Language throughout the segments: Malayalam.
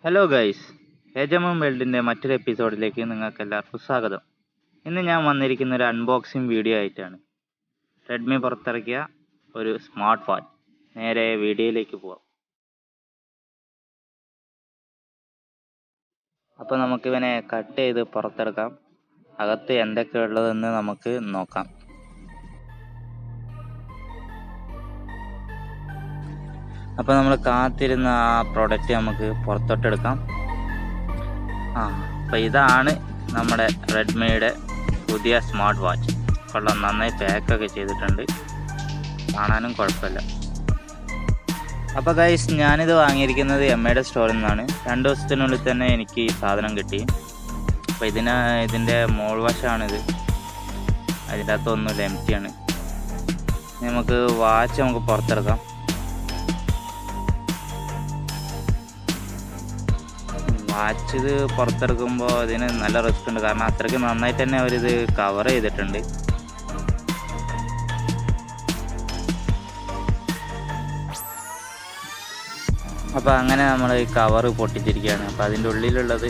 ഹലോ ഗൈസ്, ഹെജമോൻ വേൾഡിൻ്റെ മറ്റൊരു എപ്പിസോഡിലേക്ക് നിങ്ങൾക്ക് എല്ലാവർക്കും സ്വാഗതം. ഇന്ന് ഞാൻ വന്നിരിക്കുന്ന ഒരു അൺബോക്സിങ് വീഡിയോ ആയിട്ടാണ്. റെഡ്മി പുറത്തിറക്കിയ ഒരു സ്മാർട്ട് വാച്ച്. നേരെ വീഡിയോയിലേക്ക് പോവാം. അപ്പോൾ നമുക്കിവനെ കട്ട് ചെയ്ത് പുറത്തെടുക്കാം. അകത്ത് എന്തൊക്കെയുള്ളതെന്ന് നമുക്ക് നോക്കാം. അപ്പോൾ നമ്മൾ കാത്തിരുന്ന ആ പ്രോഡക്റ്റ് നമുക്ക് പുറത്തോട്ടെടുക്കാം. അപ്പോൾ ഇതാണ് നമ്മുടെ റെഡ്മിയുടെ പുതിയ സ്മാർട്ട് വാച്ച്. കൊള്ളാം, നന്നായി പാക്കൊക്കെ ചെയ്തിട്ടുണ്ട്, കാണാനും കുഴപ്പമില്ല. അപ്പോൾ ഗൈസ്, ഞാനിത് വാങ്ങിയിരിക്കുന്നത് എംഐയുടെ സ്റ്റോറിൽ നിന്നാണ്. 2 ദിവസത്തിനുള്ളിൽ തന്നെ എനിക്ക് ഈ സാധനം കിട്ടി. അപ്പോൾ ഇതിൻ്റെ മോൾ വശമാണിത്. അതിൻ്റെ അകത്തൊന്നുമില്ല, എംറ്റിയാണ്. നമുക്ക് വാച്ച് നമുക്ക് പുറത്തെടുക്കാം. വാച്ച് ഇത് പുറത്തെടുക്കുമ്പോൾ അതിന് നല്ല റിസ്ക് ഉണ്ട്, കാരണം അത്രയ്ക്ക് നന്നായിട്ട് തന്നെ അവരിത് കവർ ചെയ്തിട്ടുണ്ട്. അപ്പോൾ അങ്ങനെ നമ്മൾ ഈ കവർ പൊട്ടിച്ചിരിക്കുകയാണ്. അപ്പോൾ അതിൻ്റെ ഉള്ളിലുള്ളത്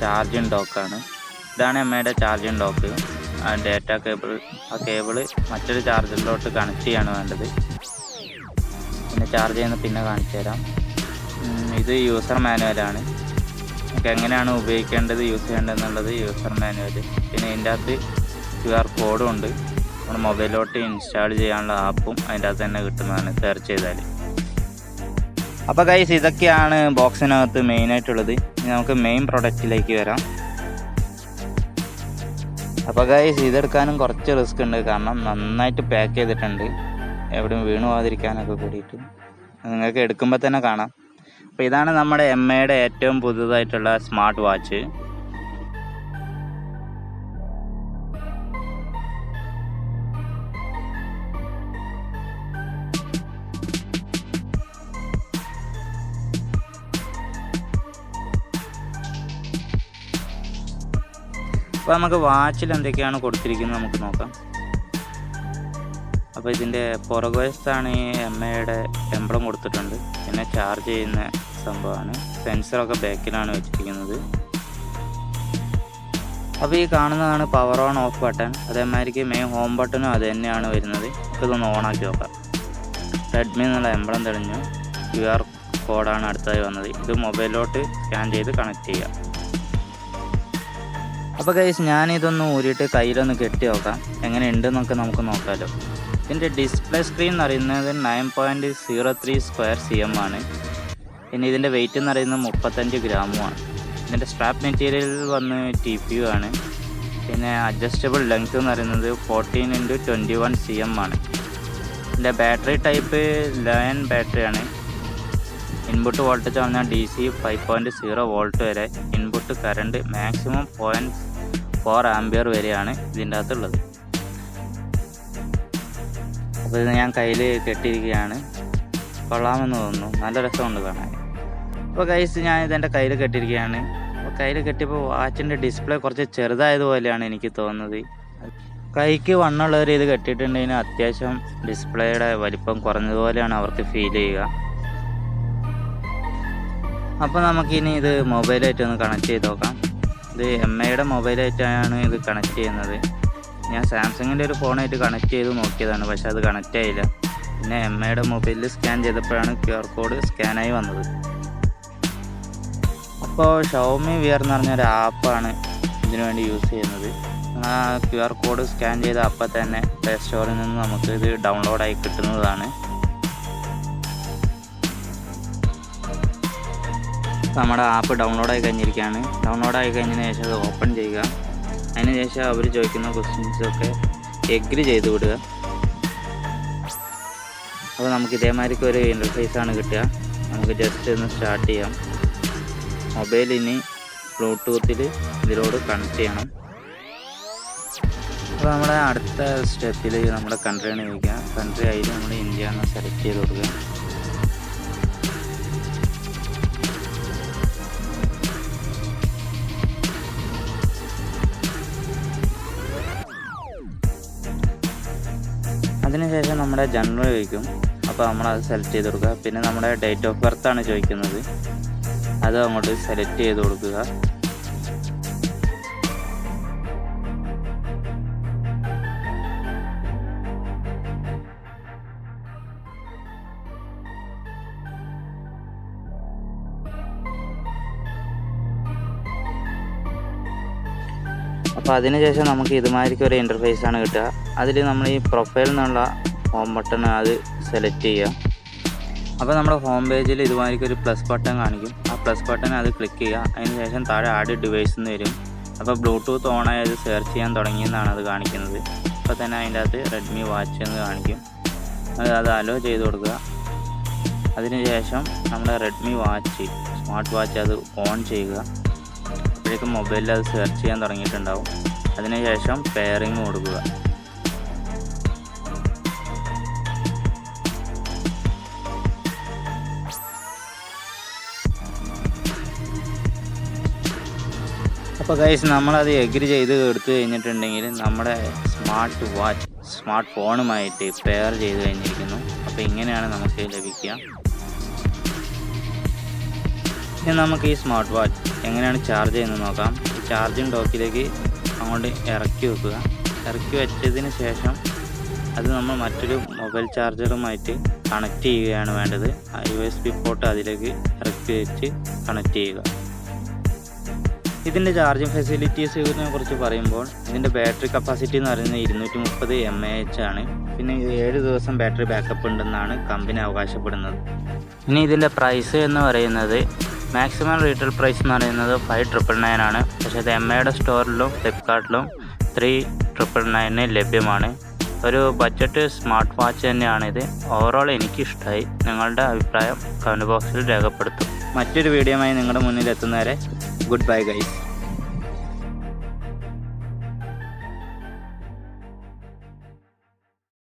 ചാർജിങ് ഡോക്കാണ്. ഇതാണ് എംഐയുടെ ചാർജിങ് ഡോക്ക്. ആ ഡേറ്റ കേബിൾ, ആ കേബിള് മറ്റൊരു ചാർജറിലോട്ട് കണക്ട് ചെയ്യാണ് വേണ്ടത്. പിന്നെ ചാർജ് ചെയ്യുന്ന പിന്നെ കാണിച്ചു തരാം. ഇത് യൂസർ മാനുവലാണ്. നമുക്ക് എങ്ങനെയാണ് ഉപയോഗിക്കേണ്ടത്, യൂസ് ചെയ്യേണ്ടതെന്നുള്ളത് യൂസർ മാനുവൽ. പിന്നെ ഇതിൻ്റെ അകത്ത് QR കോഡും ഉണ്ട്. നമ്മുടെ മൊബൈലിലോട്ട് ഇൻസ്റ്റാൾ ചെയ്യാനുള്ള ആപ്പും അതിൻ്റെ അകത്ത് തന്നെ കിട്ടുന്നതാണ് സെർച്ച് ചെയ്താൽ. അപ്പോൾ ഗൈസ്, ഇതൊക്കെയാണ് ബോക്സിനകത്ത് മെയിനായിട്ടുള്ളത്. ഇനി നമുക്ക് മെയിൻ പ്രൊഡക്റ്റിലേക്ക് വരാം. അപ്പോൾ ഗൈസ്, ഇതെടുക്കാനും കുറച്ച് റിസ്ക് ഉണ്ട്, കാരണം നന്നായിട്ട് പാക്ക് ചെയ്തിട്ടുണ്ട്, എവിടെയും വീണു പോകാതിരിക്കാനൊക്കെ കൂടിയിട്ട്. നിങ്ങൾക്ക് എടുക്കുമ്പോൾ തന്നെ കാണാം. അപ്പോൾ ഇതാണ് നമ്മുടെ എംഐയുടെ ഏറ്റവും പുതുതായിട്ടുള്ള സ്മാർട്ട് വാച്ച്. അപ്പോൾ നമുക്ക് വാച്ചിൽ എന്തൊക്കെയാണ് കൊടുത്തിരിക്കുന്നത് നമുക്ക് നോക്കാം. അപ്പോൾ ഇതിൻ്റെ പുറകുവശത്താണ് ഈ എംഐയുടെ എംബ്ലം കൊടുത്തിട്ടുണ്ട്. പിന്നെ ചാർജ് ചെയ്യുന്ന സംഭവമാണ്. സെൻസറൊക്കെ ബാക്കിലാണ് വെച്ചിരിക്കുന്നത്. അപ്പോൾ ഈ കാണുന്നതാണ് പവർ ഓൺ ഓഫ് ബട്ടൺ. അതേമാതിരിക്ക് മെയിൻ ഹോം ബട്ടണും അത് തന്നെയാണ് വരുന്നത്. ഇതൊന്ന് ഓണാക്കി നോക്കാം. റെഡ്മി എന്നുള്ള എംബ്ലം തെളിഞ്ഞു. QR കോഡാണ് അടുത്തതായി വന്നത്. ഇത് മൊബൈലിലോട്ട് സ്കാൻ ചെയ്ത് കണക്ട് ചെയ്യുക. അപ്പോൾ ഗൈസ്, ഞാനിതൊന്ന് ഊരിയിട്ട് കയ്യിലൊന്ന് കെട്ടി നോക്കാം, എങ്ങനെയുണ്ടെന്നൊക്കെ നമുക്ക് നോക്കാമല്ലോ. ഇതിൻ്റെ ഡിസ്പ്ലേ സ്ക്രീൻ എന്ന് പറയുന്നത് 9.03 സ്ക്വയർ cm ആണ്. പിന്നെ ഇതിൻ്റെ വെയിറ്റ് എന്ന് പറയുന്നത് 35 ഗ്രാമുമാണ്. ഇതിൻ്റെ സ്ട്രാപ്പ് മെറ്റീരിയൽ വന്ന് TPU ആണ്. പിന്നെ അഡ്ജസ്റ്റബിൾ ലെങ്ത് എന്ന് പറയുന്നത് 14x21 cm ആണ്. ഇതിൻ്റെ ബാറ്ററി ടൈപ്പ് ലയൺ ബാറ്ററിയാണ്. ഇൻപുട്ട് വോൾട്ടേജ് പറഞ്ഞാൽ DC 5.0 വോൾട്ട് വരെ. ഇൻപുട്ട് കറണ്ട് മാക്സിമം 0.4 ആംപിയർ വരെയാണ് ഇതിൻ്റെ അകത്തുള്ളത്. അപ്പോൾ ഇത് ഞാൻ കയ്യിൽ കെട്ടിയിരിക്കുകയാണ്. കൊള്ളാമെന്ന് തോന്നുന്നു, നല്ല രസമുണ്ട് കാണാൻ. അപ്പോൾ ഗൈസ്, ഞാൻ ഇതെൻ്റെ കയ്യിൽ കെട്ടിയിരിക്കുകയാണ്. അപ്പോൾ കയ്യിൽ കെട്ടിയപ്പോൾ വാച്ചിൻ്റെ ഡിസ്പ്ലേ കുറച്ച് ചെറുതായതുപോലെയാണ് എനിക്ക് തോന്നുന്നത്. കൈക്ക് വണ്ണമുള്ളവർ ഇത് കെട്ടിയിട്ടുണ്ടെങ്കിൽ അത്യാവശ്യം ഡിസ്പ്ലേയുടെ വലിപ്പം കുറഞ്ഞതുപോലെയാണ് അവർക്ക് ഫീൽ ചെയ്യുക. അപ്പോൾ നമുക്കിനി ഇത് മൊബൈലായിട്ടൊന്ന് കണക്ട് ചെയ്ത് നോക്കാം. ഇത് എംഐയുടെ മൊബൈലായിട്ടാണ് ഇത് കണക്ട് ചെയ്യുന്നത്. ഞാൻ സാംസങ്ങിൻ്റെ ഒരു ഫോണായിട്ട് കണക്ട് ചെയ്ത് നോക്കിയതാണ്, പക്ഷെ അത് കണക്റ്റ് ആയില്ല. പിന്നെ എംഐയുടെ മൊബൈലിൽ സ്കാൻ ചെയ്തപ്പോഴാണ് QR കോഡ് സ്കാനായി വന്നത്. അപ്പോൾ ഷവോമി വിയർ എന്ന് പറഞ്ഞൊരു ആപ്പാണ് ഇതിനു വേണ്ടി യൂസ് ചെയ്യുന്നത്. ആ QR കോഡ് സ്കാൻ ചെയ്ത അപ്പം തന്നെ പ്ലേ സ്റ്റോറിൽ നിന്ന് നമുക്ക് ഇത് ഡൗൺലോഡായി കിട്ടുന്നതാണ്. നമ്മുടെ ആപ്പ് ഡൗൺലോഡായി കഴിഞ്ഞിരിക്കുകയാണ്. ഡൗൺലോഡായി കഴിഞ്ഞതിന് ശേഷം അത് ഓപ്പൺ ചെയ്യുക. അതിന് ശേഷം അവർ ചോദിക്കുന്ന ക്വസ്റ്റ്യൻസൊക്കെ എഗ്രി ചെയ്ത് വിടുക. അപ്പോൾ നമുക്ക് ഇതേമാതിരിക്ക് ഒരു ഇൻ്റർഫേസാണ് കിട്ടുക. നമുക്ക് ജസ്റ്റ് ഒന്ന് സ്റ്റാർട്ട് ചെയ്യാം. മൊബൈലിനി ബ്ലൂടൂത്തിൽ ഇതിലോട് കണക്ട് ചെയ്യണം. അപ്പോൾ നമ്മുടെ അടുത്ത സ്റ്റെപ്പിൽ നമ്മുടെ കൺട്രിയാണ് ചോദിക്കുക. കൺട്രി അതിൽ നമ്മൾ ഇന്ത്യ എന്ന് സെലക്ട് ചെയ്ത് കൊടുക്കുക. അതിനുശേഷം നമ്മുടെ ജനറൽ ചോദിക്കും. അപ്പോൾ നമ്മളത് സെലക്ട് ചെയ്ത് കൊടുക്കുക. പിന്നെ നമ്മുടെ ഡേറ്റ് ഓഫ് ബർത്ത് ആണ് ചോദിക്കുന്നത്. അത് അങ്ങോട്ട് സെലക്ട് ചെയ്ത് കൊടുക്കുക. അപ്പോൾ അതിനുശേഷം നമുക്ക് ഇതുമാതിരിക്ക് ഒരു ഇൻ്റർഫേസ് ആണ് കിട്ടുക. അതിൽ നമ്മൾ ഈ പ്രൊഫൈൽ എന്നുള്ള ഹോം ബട്ടൺ അത് സെലക്ട് ചെയ്യുക. അപ്പോൾ നമ്മുടെ ഹോം പേജിൽ ഇതുമാതിരിക്ക് ഒരു പ്ലസ് ബട്ടൺ കാണിക്കും. ആ പ്ലസ് ബട്ടൺ അത് ക്ലിക്ക് ചെയ്യുക. അതിന് ശേഷം താഴെ ആഡ് ഡിവൈസ് എന്ന് വരും. അപ്പോൾ ബ്ലൂടൂത്ത് ഓണായി അത് സെർച്ച് ചെയ്യാൻ തുടങ്ങിയെന്നാണ് അത് കാണിക്കുന്നത്. അപ്പോൾ തന്നെ അതിൻ്റെ അകത്ത് റെഡ്മി വാച്ച് എന്ന് കാണിക്കും. അത് അലോ ചെയ്ത് കൊടുക്കുക. അതിനുശേഷം നമ്മുടെ റെഡ്മി വാച്ച് സ്മാർട്ട് വാച്ച് അത് ഓൺ ചെയ്യുക. അപ്പോഴേക്കും മൊബൈലിൽ അത് സെർച്ച് ചെയ്യാൻ തുടങ്ങിയിട്ടുണ്ടാവും. അതിനുശേഷം പെയറിങ് കൊടുക്കുക. അപ്പോൾ ഗൈസ് നമ്മളത് എഗ്രി ചെയ്ത് എടുത്തു കഴിഞ്ഞിട്ടുണ്ടെങ്കിൽ നമ്മുടെ സ്മാർട്ട് ഫോണുമായിട്ട് പെയർ ചെയ്ത് കഴിഞ്ഞിരിക്കുന്നു. അപ്പോൾ ഇങ്ങനെയാണ് നമുക്ക് ലഭിക്കുക. ഇനി നമുക്ക് ഈ സ്മാർട്ട് വാച്ച് എങ്ങനെയാണ് ചാർജ് ചെയ്യുന്നത് നോക്കാം. ഈ ചാർജിങ് ഡോക്കിലേക്ക് അങ്ങോട്ട് ഇറക്കി വെക്കുക. ഇറക്കി വെച്ചതിന് ശേഷം അത് നമ്മൾ മറ്റൊരു മൊബൈൽ ചാർജറുമായിട്ട് കണക്ട് ചെയ്യുകയാണ് വേണ്ടത്. ആ USB പോർട്ട് അതിലേക്ക് ഇറക്കി വെച്ച് കണക്ട് ചെയ്യുക. ഇതിൻ്റെ ചാർജിങ് ഫെസിലിറ്റീസിനെ കുറിച്ച് പറയുമ്പോൾ ഇതിൻ്റെ ബാറ്ററി കപ്പാസിറ്റി എന്ന് പറയുന്നത് 230 mAh ആണ്. പിന്നെ 7 ദിവസം ബാറ്ററി ബാക്കപ്പ് ഉണ്ടെന്നാണ് കമ്പനി അവകാശപ്പെടുന്നത്. ഇനി ഇതിൻ്റെ പ്രൈസ് എന്ന് പറയുന്നത് മാക്സിമം റീറ്റെയിൽ പ്രൈസ് എന്ന് പറയുന്നത് 5,999 ആണ്. പക്ഷേ ഇത് MIയുടെ സ്റ്റോറിലും ഫ്ലിപ്കാർട്ടിലും 3,999 ലഭ്യമാണ്. ഒരു ബഡ്ജറ്റ് സ്മാർട്ട് വാച്ച് തന്നെയാണിത്. ഓവറോൾ എനിക്കിഷ്ടമായി. നിങ്ങളുടെ അഭിപ്രായം കമൻറ്റ് ബോക്സിൽ രേഖപ്പെടുത്തും. മറ്റൊരു വീഡിയോയുമായി നിങ്ങളുടെ മുന്നിൽ എത്തുന്നവരെ ഗുഡ് ബൈ ഗൈസ്.